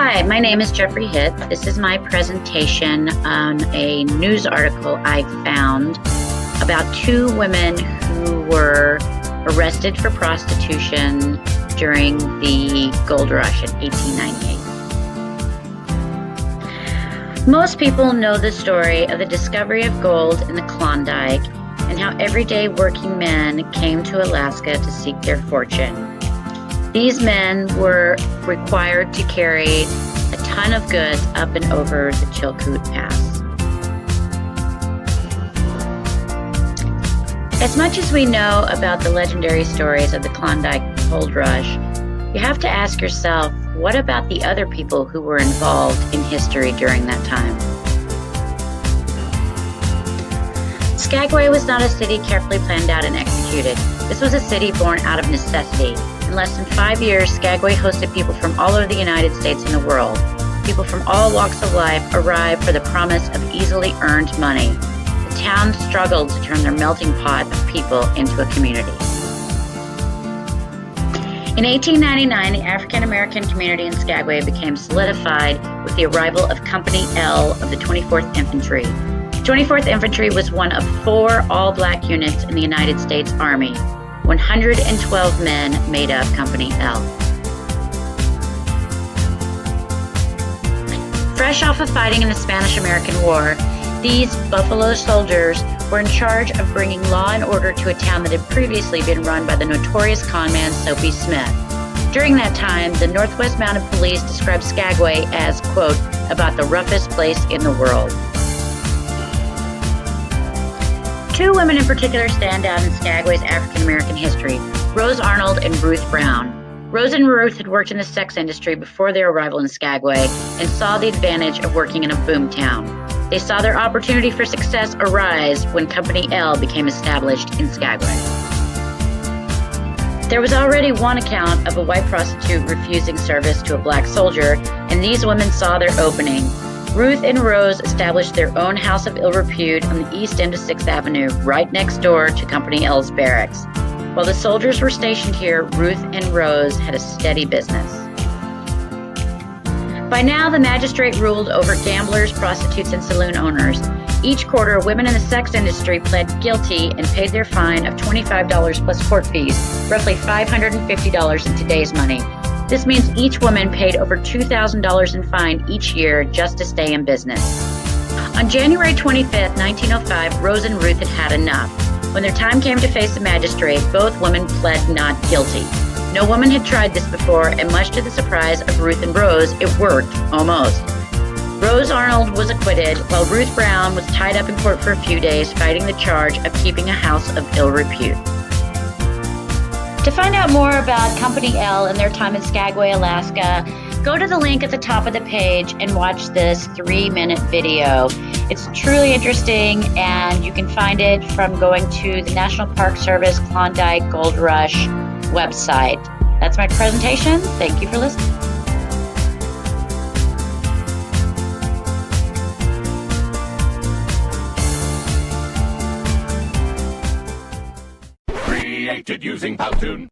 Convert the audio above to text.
Hi, my name is Jeffrey Hitt. This is my presentation on a news article I found about two women who were arrested for prostitution during the gold rush in 1898. Most people know the story of the discovery of gold in the Klondike and how everyday working men came to Alaska to seek their fortune. These men were required to carry a ton of goods up and over the Chilkoot Pass. As much as we know about the legendary stories of the Klondike Gold Rush, you have to ask yourself, what about the other people who were involved in history during that time? Skagway was not a city carefully planned out and executed. This was a city born out of necessity. In less than 5 years, Skagway hosted people from all over the United States and the world. People from all walks of life arrived for the promise of easily earned money. The town struggled to turn their melting pot of people into a community. In 1899, the African American community in Skagway became solidified with the arrival of Company L of the 24th Infantry. The 24th Infantry was one of 4 all-black units in the United States Army. 112 men made up Company L. Fresh off of fighting in the Spanish-American War, these Buffalo soldiers were in charge of bringing law and order to a town that had previously been run by the notorious conman Soapy Smith. During that time, the Northwest Mounted Police described Skagway as, quote, about the roughest place in the world. Two women in particular stand out in Skagway's African-American history, Rose Arnold and Ruth Brown. Rose and Ruth had worked in the sex industry before their arrival in Skagway and saw the advantage of working in a boom town. They saw their opportunity for success arise when Company L became established in Skagway. There was already one account of a white prostitute refusing service to a black soldier, and these women saw their opening. Ruth and Rose established their own house of ill repute on the east end of 6th Avenue, right next door to Company L's barracks. While the soldiers were stationed here, Ruth and Rose had a steady business. By now, the magistrate ruled over gamblers, prostitutes, and saloon owners. Each quarter, women in the sex industry pled guilty and paid their fine of $25 plus court fees, roughly $550 in today's money. This means each woman paid over $2,000 in fine each year just to stay in business. On January 25, 1905, Rose and Ruth had had enough. When their time came to face the magistrate, both women pled not guilty. No woman had tried this before, and much to the surprise of Ruth and Rose, it worked, almost. Rose Arnold was acquitted, while Ruth Brown was tied up in court for a few days, fighting the charge of keeping a house of ill repute. To find out more about Company L and their time in Skagway, Alaska, go to the link at the top of the page and watch this 3-minute video. It's truly interesting, and you can find it from going to the National Park Service Klondike Gold Rush website. That's my presentation. Thank you for listening. Created using Powtoon.